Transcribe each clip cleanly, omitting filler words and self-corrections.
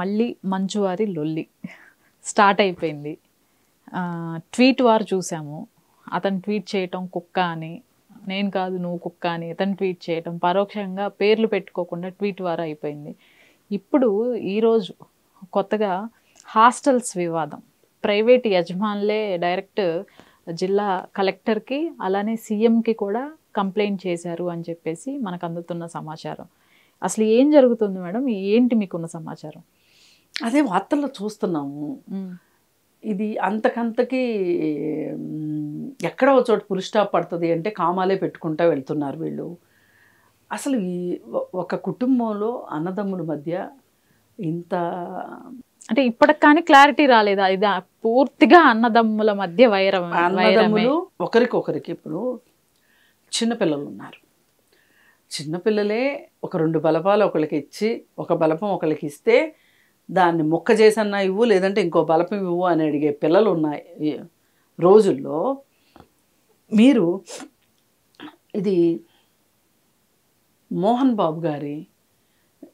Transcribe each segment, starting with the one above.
మళ్ళీ మంచువారి లొల్లి స్టార్ట్ అయిపోయింది. ట్వీట్ వార్ చూసాము. అతను ట్వీట్ చేయటం కుక్క అని, నేను కాదు నువ్వు కుక్క అని అతను ట్వీట్ చేయటం, పరోక్షంగా పేర్లు పెట్టుకోకుండా ట్వీట్ వార్ అయిపోయింది. ఇప్పుడు ఈరోజు కొత్తగా హాస్టల్స్ వివాదం, ప్రైవేట్ యజమానులే డైరెక్ట్ జిల్లా కలెక్టర్కి అలానే సీఎంకి కూడా కంప్లైంట్ చేశారు అని చెప్పేసి మనకు అందుతున్న సమాచారం. అసలు ఏం జరుగుతుంది మేడం? ఏంటి మీకున్న సమాచారం? అదే వార్తల్లో చూస్తున్నాము. ఇది అంతకంతకి ఎక్కడో చోట ఫుల్ స్టాప్ పడుతుంది అంటే కామాలే పెట్టుకుంటూ వెళ్తున్నారు వీళ్ళు. అసలు ఈ ఒక కుటుంబంలో అన్నదమ్ముల మధ్య ఇంత అంటే ఇప్పటికి కానీ క్లారిటీ రాలేదా? ఇది పూర్తిగా అన్నదమ్ముల మధ్య వైరం? అన్నదమ్ములు ఒకరికొకరికి ఇప్పుడు చిన్నపిల్లలు ఉన్నారు. చిన్నపిల్లలే ఒక 2 బలపాలు ఒకరికి ఇచ్చి ఒక బలపం ఒకరికి ఇస్తే దాన్ని మొక్క చేసన్నా ఇవ్వు, లేదంటే ఇంకో బలపం ఇవ్వు అని అడిగే పిల్లలు ఉన్నాయి రోజుల్లో. మీరు ఇది మోహన్ బాబు గారి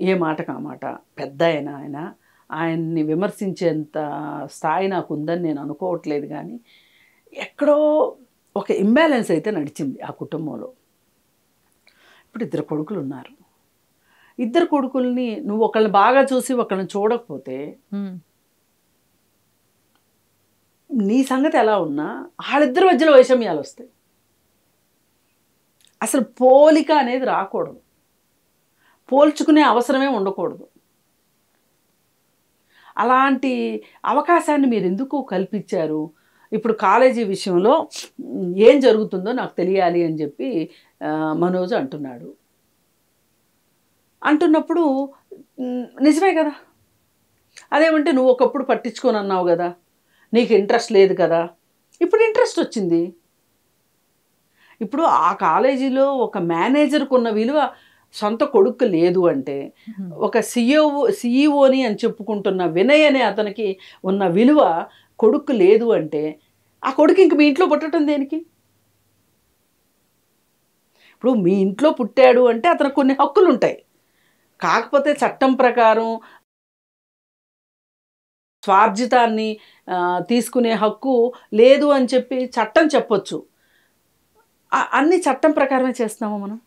ఏ మాటకు ఆ మాట, పెద్ద ఆయన్ని విమర్శించేంత స్థాయి నాకు ఉందని నేను అనుకోవట్లేదు. కానీ ఎక్కడో ఒక ఇంబ్యాలెన్స్ అయితే నడిచింది ఆ కుటుంబంలో. ఇప్పుడు 2 కొడుకులు ఉన్నారు. 2 కొడుకుల్ని నువ్వు ఒకళ్ళని బాగా చూసి ఒకళ్ళని చూడకపోతే నీ సంగతి ఎలా ఉన్నా వాళ్ళిద్దరి మధ్యలో వైషమ్యాలు వస్తాయి. అసలు పోలిక అనేది రాకూడదు, పోల్చుకునే అవసరమే ఉండకూడదు. అలాంటి అవకాశాన్ని మీరు ఎందుకు కల్పించారు? ఇప్పుడు కాలేజీ విషయంలో ఏం జరుగుతుందో నాకు తెలియాలి అని చెప్పి మనోజ్ అంటున్నాడు. అంటున్నప్పుడు నిజమే కదా, అదేమంటే నువ్వు ఒకప్పుడు పట్టించుకొని అన్నావు కదా, నీకు ఇంట్రెస్ట్ లేదు కదా, ఇప్పుడు ఇంట్రెస్ట్ వచ్చింది. ఇప్పుడు ఆ కాలేజీలో ఒక మేనేజర్కు ఉన్న విలువ సొంత కొడుకు లేదు అంటే, ఒక సిఈఓని అని చెప్పుకుంటున్న వినయ్ అనే అతనికి ఉన్న విలువ కొడుకు లేదు అంటే, ఆ కొడుకు ఇంక మీ ఇంట్లో పుట్టడం దేనికి? ఇప్పుడు మీ ఇంట్లో పుట్టాడు అంటే అతనికి కొన్ని హక్కులు ఉంటాయి. కాకపోతే చట్టం ప్రకారం స్వార్జితాన్ని తీసుకునే హక్కు లేదు అని చెప్పి చట్టం చెప్పొచ్చు. అన్ని చట్టం ప్రకారమే చేస్తున్నామా మనం?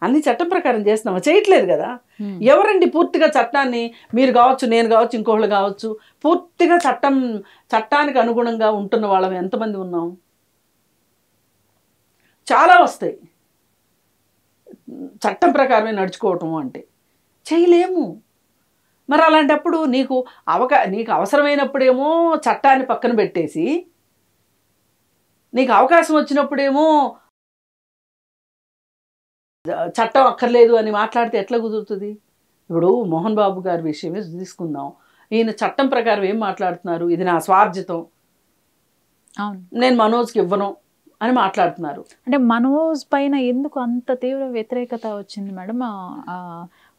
అన్ని చట్టం ప్రకారం చేస్తున్నామా? చేయట్లేదు కదా. ఎవరండి పూర్తిగా చట్టాన్ని, మీరు కావచ్చు, నేను కావచ్చు, ఇంకోళ్ళు కావచ్చు, పూర్తిగా చట్టానికి అనుగుణంగా ఉంటున్న వాళ్ళం ఎంతమంది ఉన్నాం? చాలా వస్తాయి. చట్టం ప్రకారమే నడుచుకోవటం అంటే చేయలేము. మరి అలాంటప్పుడు నీకు అవసరమైనప్పుడేమో చట్టాన్ని పక్కన పెట్టేసి, నీకు అవకాశం వచ్చినప్పుడేమో చట్టం అక్కర్లేదు అని మాట్లాడితే ఎట్లా కుదురుతుంది? ఇప్పుడు మోహన్ బాబు గారి విషయమే తీసుకుందాం. ఈయన చట్టం ప్రకారం ఏం మాట్లాడుతున్నారు? ఇది నా స్వార్జితం, నేను మనోజ్కి ఇవ్వను అని మాట్లాడుతున్నారు. అంటే మనోజ్ పైన ఎందుకు అంత తీవ్ర వ్యతిరేకత వచ్చింది మేడం?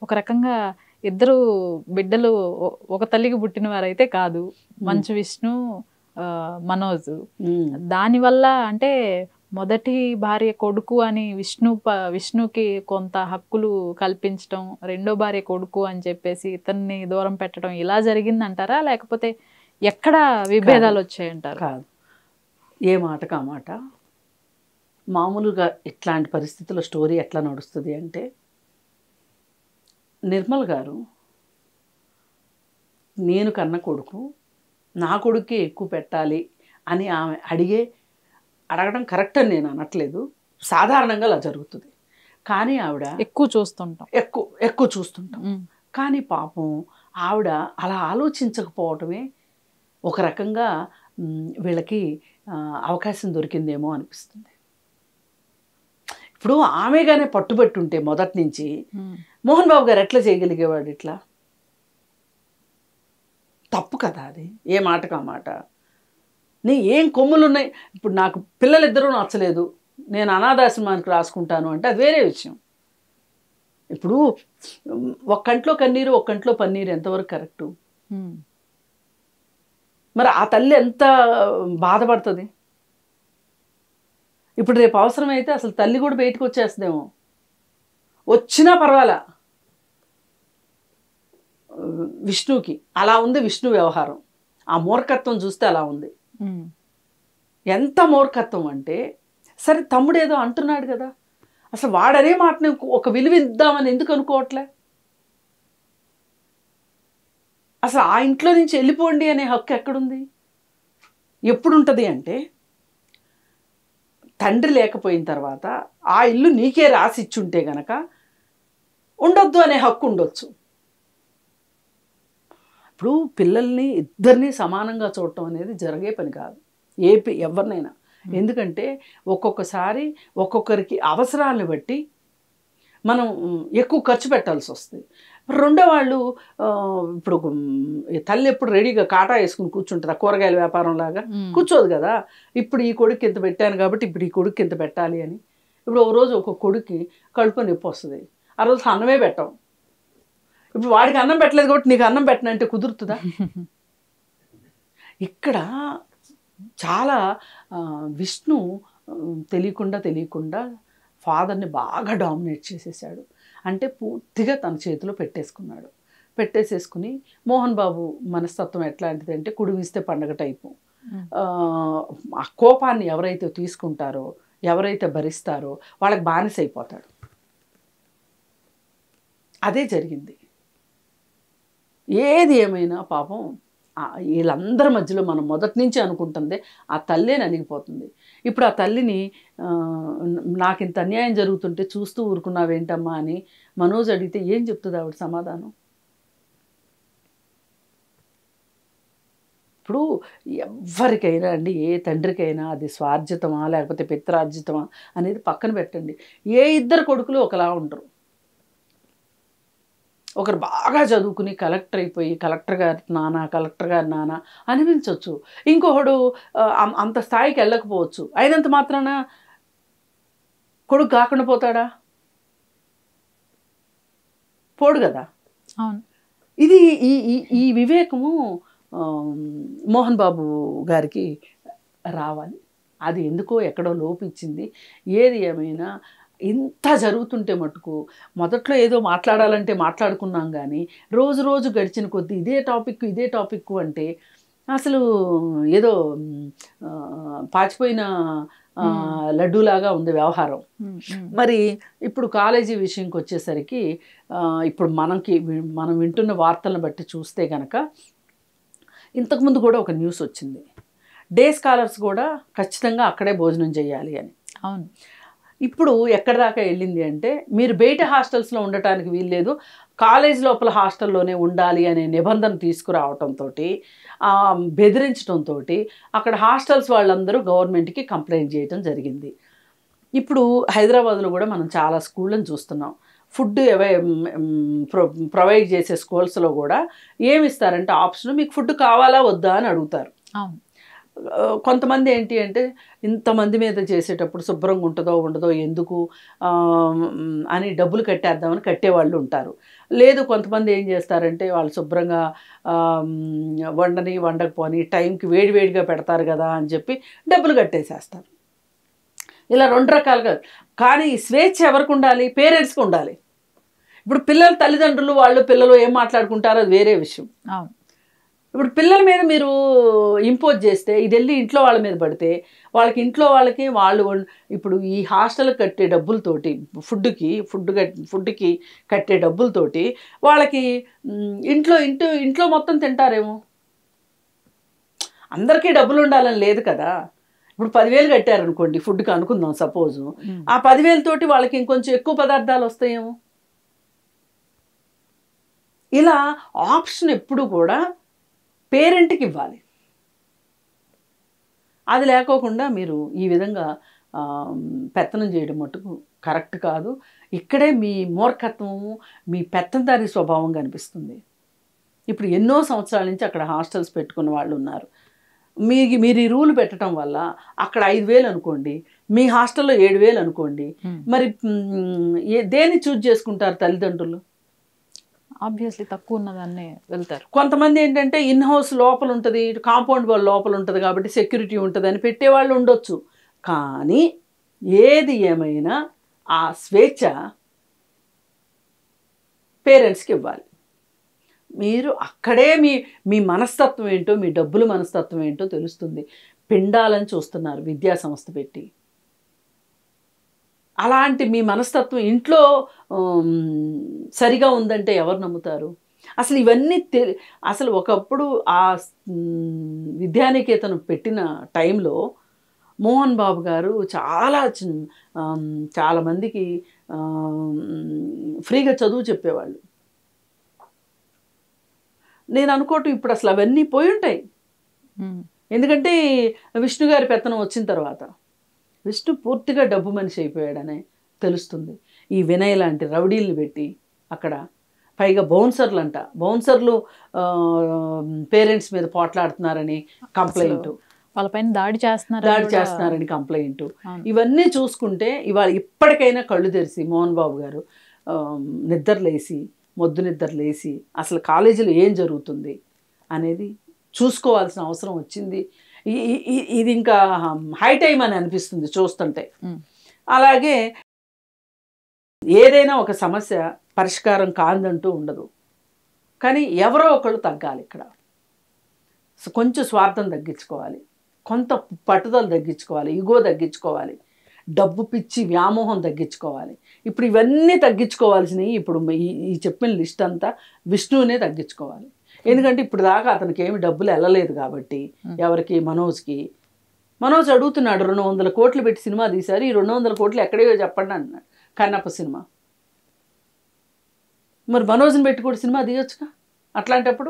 ఒక రకంగా 2 బిడ్డలు ఒక తల్లికి పుట్టిన వారైతే కాదు, మంచు విష్ణు, మనోజ్. దానివల్ల అంటే మొదటి భార్య కొడుకు అని విష్ణుకి కొంత హక్కులు కల్పించడం, రెండో భార్య కొడుకు అని చెప్పేసి ఇతన్ని దూరం పెట్టడం, ఇలా జరిగిందంటారా? లేకపోతే ఎక్కడ విభేదాలు వచ్చాయంటారు? కాదు, ఏ మాటకు ఆ మాట. మామూలుగా ఇట్లాంటి పరిస్థితుల్లో స్టోరీ ఎట్లా నడుస్తుంది అంటే, నిర్మల్ గారు నేను కన్న కొడుకు, నా కొడుకే ఎక్కువ పెట్టాలి అని ఆమె అడగడం కరెక్ట్ అని నేను అనట్లేదు. సాధారణంగా అలా జరుగుతుంది. కానీ ఆవిడ ఎక్కువ చూస్తుంటాం. కానీ పాపం ఆవిడ అలా ఆలోచించకపోవటమే ఒక రకంగా వీళ్ళకి అవకాశం దొరికిందేమో అనిపిస్తుంది. ఇప్పుడు ఆమెగానే పట్టుబట్టుంటే మొదటి నుంచి మోహన్ బాబు గారు ఎట్లా చేయగలిగేవాడు? ఇట్లా తప్పు కదా అది, ఏ మాటకు ఆ మాట. ఏం కొమ్ములు ఉన్నాయి? ఇప్పుడు నాకు పిల్లలిద్దరూ నచ్చలేదు, నేను అనాథాశ్రమానికి రాసుకుంటాను అంటే అది వేరే విషయం. ఇప్పుడు ఒక కంట్లో కన్నీరు ఒక కంట్లో పన్నీరు ఎంతవరకు కరెక్టు? మరి ఆ తల్లి ఎంత బాధపడుతుంది? ఇప్పుడు రేపు అవసరమైతే అసలు తల్లి కూడా బయటకు వచ్చేస్తుందేమో, వచ్చినా పర్వాలా. విష్ణుకి అలా ఉంది విష్ణు వ్యవహారం. ఆ మూర్ఖత్వం చూస్తే అలా ఉంది. ఎంత మూర్ఖత్వం అంటే, సరే తమ్ముడు ఏదో అంటున్నాడు కదా, అసలు వాడనే మాటని ఒక విలువ ఇద్దామని ఎందుకు అనుకోవట్లే? అసలు ఆ ఇంట్లో నుంచి వెళ్ళిపోండి అనే హక్కు ఎక్కడుంది? ఎప్పుడు ఉంటుంది అంటే, తండ్రి లేకపోయిన తర్వాత ఆ ఇల్లు నీకే రాసి ఇచ్చుంటే గనక ఉండొద్దు అనే హక్కు ఉండొచ్చు. ఇప్పుడు పిల్లల్ని ఇద్దరిని సమానంగా చూడటం అనేది జరిగే పని కాదు ఎవరినైనా. ఎందుకంటే ఒక్కొక్కసారి ఒక్కొక్కరికి అవసరాలను బట్టి మనం ఎక్కువ ఖర్చు పెట్టాల్సి వస్తుంది. రెండో వాళ్ళు ఇప్పుడు తల్లి ఎప్పుడు రెడీగా కాటా వేసుకుని కూర్చుంటుంది, కూరగాయల వ్యాపారం లాగా కూర్చోదు కదా. ఇప్పుడు ఈ కొడుకు ఇంత పెట్టాను కాబట్టి ఇప్పుడు ఈ కొడుకు ఇంత పెట్టాలి అని. ఇప్పుడు ఒక రోజు ఒక్కొక్క కొడుక్కి కడుపు నొప్పి వస్తుంది, ఆ రోజు అన్నమే పెట్టాం. ఇప్పుడు వాడికి అన్నం పెట్టలేదు కాబట్టి నీకు అన్నం పెట్టనంటే కుదురుతుందా? ఇక్కడ చాలా విష్ణు తెలియకుండా ఫాదర్ని బాగా డామినేట్ చేసేసాడు. అంటే పూర్తిగా తన చేతిలో పెట్టేసుకున్నాడు. పెట్టేసేసుకుని మోహన్ బాబు మనస్తత్వం ఎట్లాంటిది అంటే కుడి వీస్తే పండగ టైపు. ఆ కోపాన్ని ఎవరైతే తీసుకుంటారో, ఎవరైతే భరిస్తారో వాళ్ళకి బానిస అయిపోతాడు. అదే జరిగింది. ఏది ఏమైనా పాపం వీళ్ళందరి మధ్యలో మనం మొదటి నుంచి అనుకుంటుంది ఆ తల్లే నలిగిపోతుంది. ఇప్పుడు ఆ తల్లిని నాకు ఇంత అన్యాయం జరుగుతుంటే చూస్తూ ఊరుకున్నావేంటమ్మా అని మనోజ్ అడిగితే ఏం చెప్తుంది ఆవిడ సమాధానం? ఇప్పుడు ఎవరికైనా అండి, ఏ తండ్రికైనా అది స్వార్జితమా లేకపోతే పిత్రార్జితమా అనేది పక్కన పెట్టండి. ఏ ఇద్దరు కొడుకులు ఒకలా ఉండరు. ఒకరు బాగా చదువుకుని కలెక్టర్ అయిపోయి కలెక్టర్ గారి నాన్న అనిపించవచ్చు. ఇంకొకడు అంత స్థాయికి వెళ్ళకపోవచ్చు. అయినంత మాత్రాన కొడుకు కాకుండా పోతాడా? పోడు కదా. అవును. ఇది ఈ వివేకము మోహన్ బాబు గారికి రావాలి. అది ఎందుకో ఎక్కడో లోపించింది. ఏది ఏమైనా ఇంత జరుగుతుంటే మటుకు మొదట్లో ఏదో మాట్లాడాలంటే మాట్లాడుకున్నాం, కానీ రోజు రోజు గడిచిన కొద్దీ ఇదే టాపిక్ అంటే అసలు ఏదో పాచిపోయిన లడ్డూలాగా ఉంది వ్యవహారం. మరి ఇప్పుడు కాలేజీ విషయంకి వచ్చేసరికి ఇప్పుడు మనం వింటున్న వార్తలను బట్టి చూస్తే కనుక ఇంతకుముందు కూడా ఒక న్యూస్ వచ్చింది, డే స్కాలర్స్ కూడా ఖచ్చితంగా అక్కడే భోజనం చేయాలి అని. అవును. ఇప్పుడు ఎక్కడి దాకా వెళ్ళింది అంటే, మీరు బయట హాస్టల్స్లో ఉండటానికి వీల్లేదు, కాలేజ్ లోపల హాస్టల్లోనే ఉండాలి అనే నిబంధన తీసుకురావడంతో, బెదిరించడంతో అక్కడ హాస్టల్స్ వాళ్ళందరూ గవర్నమెంట్కి కంప్లైంట్ చేయడం జరిగింది. ఇప్పుడు హైదరాబాద్లో కూడా మనం చాలా స్కూళ్ళని చూస్తున్నాం. ఫుడ్ ప్రొవైడ్ చేసే స్కూల్స్లో కూడా ఏమి ఇస్తారంటే ఆప్షన్, మీకు ఫుడ్ కావాలా వద్దా అని అడుగుతారు. కొంతమంది ఏంటి అంటే ఇంతమంది మీద చేసేటప్పుడు శుభ్రంగా ఉంటుందో ఉండదో ఎందుకు అని డబ్బులు కట్టేద్దామని కట్టేవాళ్ళు ఉంటారు. లేదు, కొంతమంది ఏం చేస్తారంటే వాళ్ళు శుభ్రంగా వండకపోని టైంకి వేడివేడిగా పెడతారు కదా అని చెప్పి డబ్బులు కట్టేసేస్తారు. ఇలా రెండు రకాలుగా. కానీ ఈ స్వేచ్ఛ ఎవరికి ఉండాలి? పేరెంట్స్కి ఉండాలి. ఇప్పుడు తల్లిదండ్రులు పిల్లలు ఏం మాట్లాడుకుంటారో అది వేరే విషయం. ఇప్పుడు పిల్లల మీద మీరు ఇంపోజ్ చేస్తే, ఇది వెళ్ళి ఇంట్లో వాళ్ళ మీద పడితే ఇంట్లో వాళ్ళకి వాళ్ళు ఇప్పుడు ఈ హాస్టల్ కట్టే డబ్బులతోటి ఫుడ్కి కట్టే డబ్బులతోటి వాళ్ళకి ఇంట్లో మొత్తం తింటారేమో. అందరికీ డబ్బులు ఉండాలని లేదు కదా. ఇప్పుడు 10,000 కట్టారనుకోండి ఫుడ్కి అనుకుందాం సపోజు, ఆ 10,000 తోటి వాళ్ళకి ఇంకొంచెం ఎక్కువ పదార్థాలు వస్తాయేమో. ఇలా ఆప్షన్ ఎప్పుడు కూడా పేరెంట్కి ఇవ్వాలి. అది లేకోకుండా మీరు ఈ విధంగా పెత్తనం చేయడం మటుకు కరెక్ట్ కాదు. ఇక్కడే మీ మూర్ఖత్వము, మీ పెత్తందారి స్వభావం కనిపిస్తుంది. ఇప్పుడు ఎన్నో సంవత్సరాల నుంచి అక్కడ హాస్టల్స్ పెట్టుకున్న వాళ్ళు ఉన్నారు. మీరు ఈ రూల్ పెట్టడం వల్ల అక్కడ 5,000 అనుకోండి, మీ హాస్టల్లో 7,000 అనుకోండి, మరి దేన్ని చూజ్ చేసుకుంటారు తల్లిదండ్రులు? ఆబ్వియస్లీ తక్కువ ఉన్నదాన్నే వెళ్తారు. కొంతమంది ఏంటంటే ఇన్ హౌస్ లోపల ఉంటుంది, కాంపౌండ్ వాల్ లోపల ఉంటుంది కాబట్టి సెక్యూరిటీ ఉంటుంది అని పెట్టేవాళ్ళు ఉండొచ్చు. కానీ ఏది ఏమైనా ఆ స్వేచ్ఛ పేరెంట్స్కి ఇవ్వాలి. మీరు అక్కడే మీ మీ మనస్తత్వం ఏంటో, మీ డబ్బుల మనస్తత్వం ఏంటో తెలుస్తుంది. పిండాలని చూస్తున్నారు విద్యా సంస్థ పెట్టి. అలాంటి మీ మనస్తత్వం ఇంట్లో సరిగా ఉందంటే ఎవరు నమ్ముతారు? అసలు ఇవన్నీ అసలు ఒకప్పుడు ఆ విద్యానికేతనం పెట్టిన టైంలో మోహన్ బాబు గారు చాలామందికి ఫ్రీగా చదువు చెప్పేవాళ్ళు. నేను అనుకోవటం ఇప్పుడు అసలు అవన్నీ పోయి ఉంటాయి. ఎందుకంటే విష్ణు గారి పెత్తనం వచ్చిన తర్వాత విష్ణు పూర్తిగా డబ్బు మనిషి అయిపోయాడనే తెలుస్తుంది. ఈ వినయ్ లాంటి రౌడీల్ని పెట్టి అక్కడ, పైగా బౌన్సర్లు పేరెంట్స్ మీద పోట్లాడుతున్నారని కంప్లైంట్, వాళ్ళపైన దాడి చేస్తున్నారని కంప్లైంట్. ఇవన్నీ చూసుకుంటే ఇవాళ ఇప్పటికైనా కళ్ళు తెరిచి మోహన్ బాబు గారు మొద్దు నిద్రలేసి అసలు కాలేజీలో ఏం జరుగుతుంది అనేది చూసుకోవాల్సిన అవసరం వచ్చింది. ఇది ఇంకా హై టైం అని అనిపిస్తుంది చూస్తుంటే. అలాగే ఏదైనా ఒక సమస్య పరిష్కారం కాదంటూ ఉండదు, కానీ ఎవరో ఒకళ్ళు తగ్గాలి ఇక్కడ. కొంచెం స్వార్థం తగ్గించుకోవాలి, కొంత పట్టుదల తగ్గించుకోవాలి, ఈగో తగ్గించుకోవాలి, డబ్బు పిచ్చి వ్యామోహం తగ్గించుకోవాలి. ఇప్పుడు ఇవన్నీ తగ్గించుకోవాల్సినవి ఇప్పుడు ఈ చెప్పిన లిస్ట్ అంతా విష్ణువునే తగ్గించుకోవాలి. ఎందుకంటే ఇప్పుడు దాకా అతనికి ఏమి డబ్బులు వెళ్ళలేదు కాబట్టి ఎవరికి, మనోజ్ అడుగుతున్నాడు 200 కోట్లు పెట్టి సినిమా తీశారు, ఈ 200 కోట్లు ఎక్కడేయో చెప్పండి అన్నాడు. కన్నప్ప సినిమా, మరి మనోజ్ని పెట్టి కూడా సినిమా తీయొచ్చుగా. అట్లాంటప్పుడు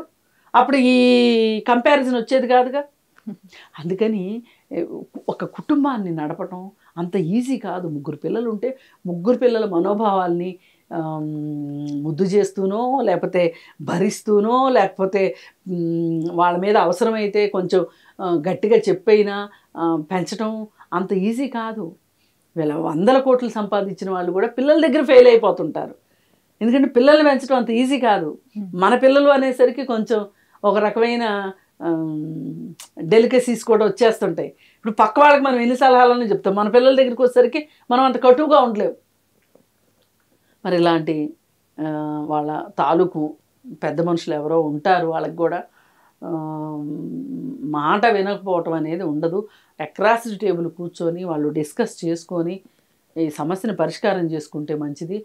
అప్పుడు ఈ కంపారిజన్ వచ్చేది కాదుగా. అందుకని ఒక కుటుంబాన్ని నడపటం అంత ఈజీ కాదు. 3 పిల్లలు ఉంటే 3 పిల్లల మనోభావాల్ని ముద్దు చేస్తూనో, లేకపోతే భరిస్తూనో, లేకపోతే వాళ్ళ మీద అవసరమైతే కొంచెం గట్టిగా చెప్పైనా పెంచడం అంత ఈజీ కాదు. వీళ్ళ 100 కోట్లు సంపాదించిన వాళ్ళు కూడా పిల్లల దగ్గర ఫెయిల్ అయిపోతుంటారు. ఎందుకంటే పిల్లల్ని పెంచడం అంత ఈజీ కాదు. మన పిల్లలు అనేసరికి కొంచెం ఒక రకమైన డెలికసీస్ కూడా వచ్చేస్తుంటాయి. ఇప్పుడు పక్క వాళ్ళకి మనం ఎన్ని సలహాలని చెప్తాం, మన పిల్లల దగ్గరికి వచ్చేసరికి మనం అంత కటువుగా ఉండలేము. మరి ఇలాంటి వాళ్ళ తాలూకు పెద్ద మనుషులు ఎవరో ఉంటారు, వాళ్ళకి కూడా మాట వినకపోవటం అనేది ఉండదు. అక్రాస్ ది టేబుల్ కూర్చొని వాళ్ళు డిస్కస్ చేసుకొని ఈ సమస్యను పరిష్కారం చేసుకుంటే మంచిది.